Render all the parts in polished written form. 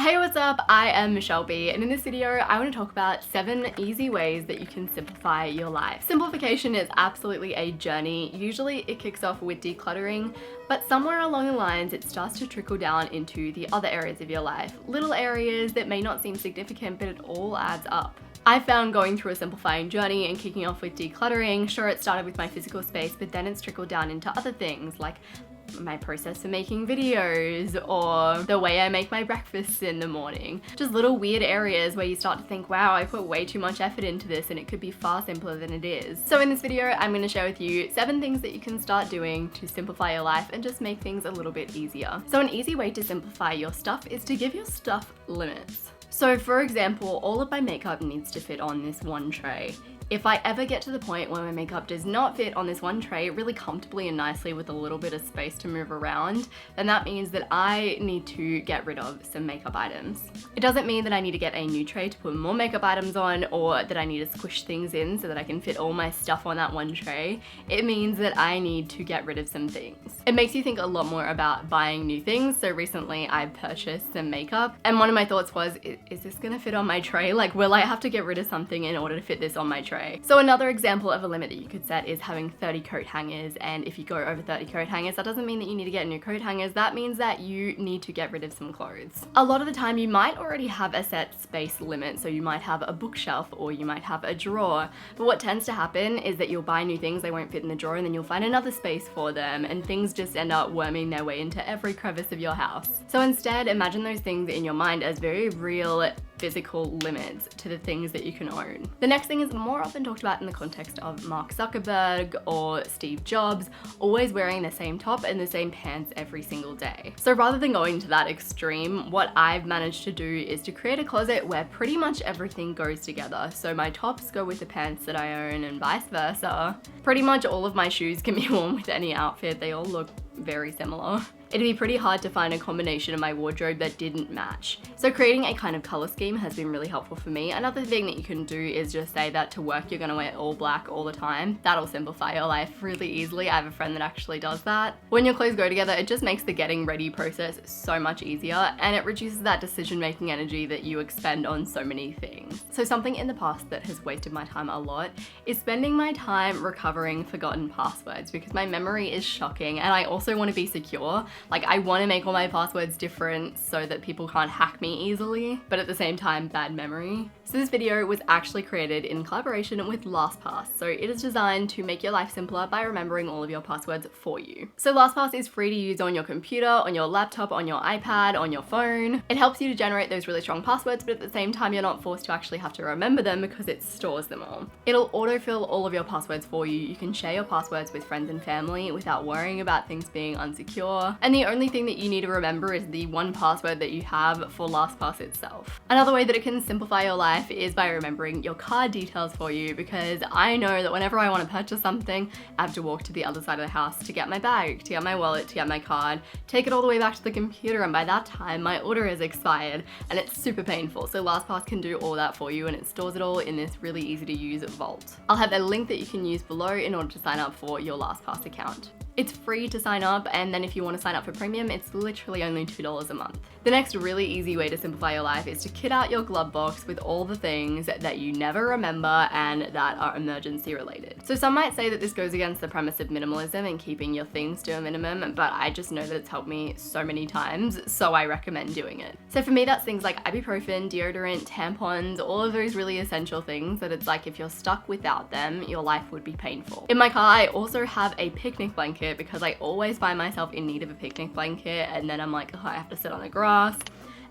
Hey, what's up? I am Michelle B, and in this video I want to talk about 7 easy ways that you can simplify your life. Simplification is absolutely a journey. Usually it kicks off with decluttering, but somewhere along the lines it starts to trickle down into the other areas of your life. Little areas that may not seem significant, but it all adds up. I found going through a simplifying journey and kicking off with decluttering, sure, it started with my physical space, but then it's trickled down into other things like my process for making videos or the way I make my breakfasts in the morning. Just little weird areas where you start to think, wow, I put way too much effort into this and it could be far simpler than it is. So in this video, I'm going to share with you 7 things that you can start doing to simplify your life and just make things a little bit easier. So an easy way to simplify your stuff is to give your stuff limits. So for example, all of my makeup needs to fit on this one tray. If I ever get to the point where my makeup does not fit on this one tray really comfortably and nicely with a little bit of space to move around, then that means that I need to get rid of some makeup items. It doesn't mean that I need to get a new tray to put more makeup items on or that I need to squish things in so that I can fit all my stuff on that one tray. It means that I need to get rid of some things. It makes you think a lot more about buying new things. So recently I purchased some makeup and one of my thoughts was, is this gonna fit on my tray? Like, will I have to get rid of something in order to fit this on my tray? So another example of a limit that you could set is having 30 coat hangers, and if you go over 30 coat hangers, that doesn't mean that you need to get new coat hangers, that means that you need to get rid of some clothes. A lot of the time you might already have a set space limit, so you might have a bookshelf or you might have a drawer, but what tends to happen is that you'll buy new things, they won't fit in the drawer, and then you'll find another space for them, and things just end up worming their way into every crevice of your house. So instead, imagine those things in your mind as very real physical limits to the things that you can own. The next thing is more often talked about in the context of Mark Zuckerberg or Steve Jobs, always wearing the same top and the same pants every single day. So rather than going to that extreme, what I've managed to do is to create a closet where pretty much everything goes together. So my tops go with the pants that I own and vice versa. Pretty much all of my shoes can be worn with any outfit. They all look very similar. It'd be pretty hard to find a combination of my wardrobe that didn't match. So creating a kind of color scheme has been really helpful for me. Another thing that you can do is just say that to work you're gonna wear all black all the time. That'll simplify your life really easily. I have a friend that actually does that. When your clothes go together, it just makes the getting ready process so much easier, and it reduces that decision-making energy that you expend on so many things. So something in the past that has wasted my time a lot is spending my time recovering forgotten passwords, because my memory is shocking and I also want to be secure. Like, I want to make all my passwords different so that people can't hack me easily, but at the same time, bad memory. So this video was actually created in collaboration with LastPass. So it is designed to make your life simpler by remembering all of your passwords for you. So LastPass is free to use on your computer, on your laptop, on your iPad, on your phone. It helps you to generate those really strong passwords, but at the same time, you're not forced to actually have to remember them because it stores them all. It'll autofill all of your passwords for you. You can share your passwords with friends and family without worrying about things being unsecure. And the only thing that you need to remember is the one password that you have for LastPass itself. Another way that it can simplify your life is by remembering your card details for you, because I know that whenever I want to purchase something, I have to walk to the other side of the house to get my bag, to get my wallet, to get my card, take it all the way back to the computer, and by that time my order is expired and it's super painful. So LastPass can do all that for you, and it stores it all in this really easy to use vault. I'll have a link that you can use below in order to sign up for your LastPass account. It's free to sign up, and then if you want to sign up for premium, it's literally only $2 a month. The next really easy way to simplify your life is to kit out your glove box with all the things that you never remember and that are emergency related. So some might say that this goes against the premise of minimalism and keeping your things to a minimum, but I just know that it's helped me so many times, so I recommend doing it. So for me, that's things like ibuprofen, deodorant, tampons, all of those really essential things that it's like if you're stuck without them, your life would be painful. In my car, I also have a picnic blanket because I always find myself in need of a picnic blanket, and then I'm like, oh, I have to sit on the grass.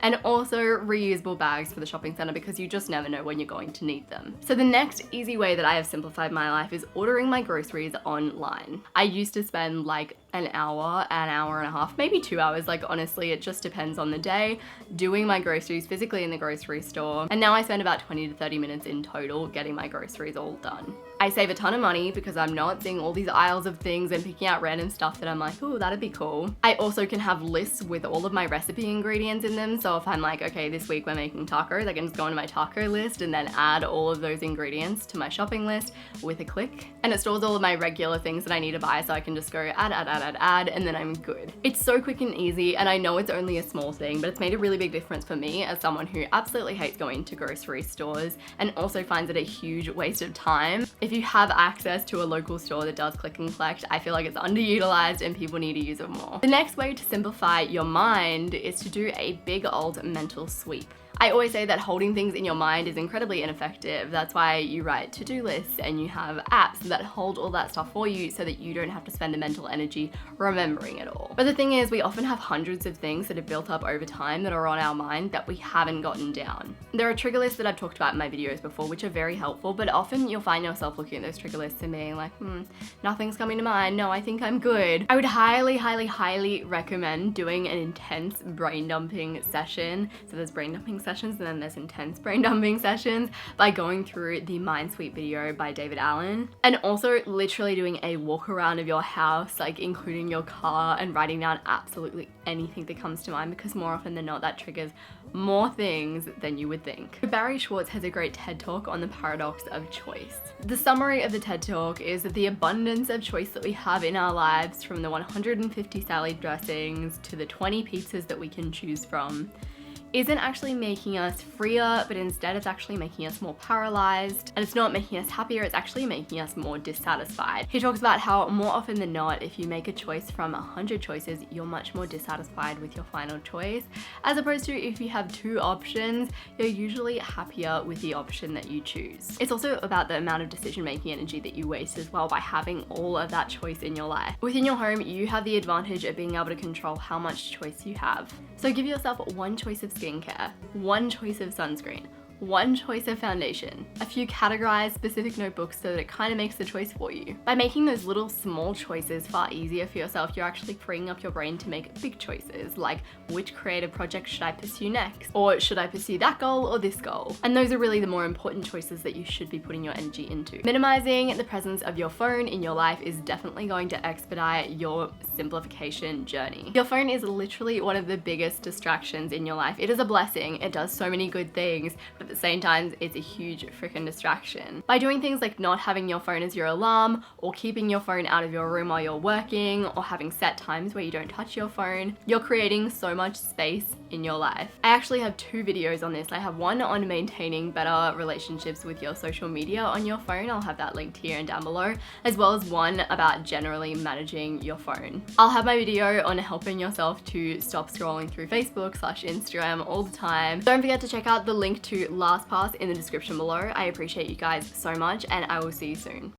And also reusable bags for the shopping center, because you just never know when you're going to need them. So the next easy way that I have simplified my life is ordering my groceries online. I used to spend like an hour and a half, maybe 2 hours, like honestly, it just depends on the day, doing my groceries physically in the grocery store. And now I spend about 20 to 30 minutes in total getting my groceries all done. I save a ton of money because I'm not seeing all these aisles of things and picking out random stuff that I'm like, oh, that'd be cool. I also can have lists with all of my recipe ingredients in them. So if I'm like, okay, this week we're making tacos, I can just go into my taco list and then add all of those ingredients to my shopping list with a click. And it stores all of my regular things that I need to buy, so I can just go add, and then I'm good. It's so quick and easy, and I know it's only a small thing, but it's made a really big difference for me as someone who absolutely hates going to grocery stores and also finds it a huge waste of time. If you have access to a local store that does click and collect, I feel like it's underutilized and people need to use it more. The next way to simplify your mind is to do a big old mental sweep. I always say that holding things in your mind is incredibly ineffective. That's why you write to-do lists and you have apps that hold all that stuff for you so that you don't have to spend the mental energy remembering it all. But the thing is, we often have hundreds of things that have built up over time that are on our mind that we haven't gotten down. There are trigger lists that I've talked about in my videos before, which are very helpful, but often you'll find yourself looking at those trigger lists and being like, nothing's coming to mind. No, I think I'm good. I would highly, highly, highly recommend doing an intense brain dumping session. So there's brain dumping sessions and then there's intense brain dumping sessions by going through the Mind Sweep video by Alain, and also literally doing a walk around of your house, like including your car, and writing down absolutely anything that comes to mind, because more often than not that triggers more things than you would think. Barry Schwartz has a great TED talk on the paradox of choice. The summary of the TED talk is that the abundance of choice that we have in our lives, from the 150 salad dressings to the 20 pizzas that we can choose from, isn't actually making us freer, but instead it's actually making us more paralyzed, and it's not making us happier, it's actually making us more dissatisfied. He talks about how more often than not, if you make a choice from 100 choices, you're much more dissatisfied with your final choice, as opposed to if you have 2 options, you're usually happier with the option that you choose. It's also about the amount of decision-making energy that you waste as well by having all of that choice in your life. Within your home, you have the advantage of being able to control how much choice you have. So give yourself one choice of skincare, one choice of sunscreen, one choice of foundation, a few categorized specific notebooks so that it kind of makes the choice for you. By making those little small choices far easier for yourself, you're actually freeing up your brain to make big choices, like which creative project should I pursue next? Or should I pursue that goal or this goal? And those are really the more important choices that you should be putting your energy into. Minimizing the presence of your phone in your life is definitely going to expedite your simplification journey. Your phone is literally one of the biggest distractions in your life. It is a blessing. It does so many good things, but at the same time, it's a huge freaking distraction. By doing things like not having your phone as your alarm, or keeping your phone out of your room while you're working, or having set times where you don't touch your phone, you're creating so much space in your life. I actually have 2 videos on this. I have one on maintaining better relationships with your social media on your phone. I'll have that linked here and down below, as well as one about generally managing your phone. I'll have my video on helping yourself to stop scrolling through Facebook/Instagram all the time. Don't forget to check out the link to LastPass in the description below. I appreciate you guys so much, and I will see you soon.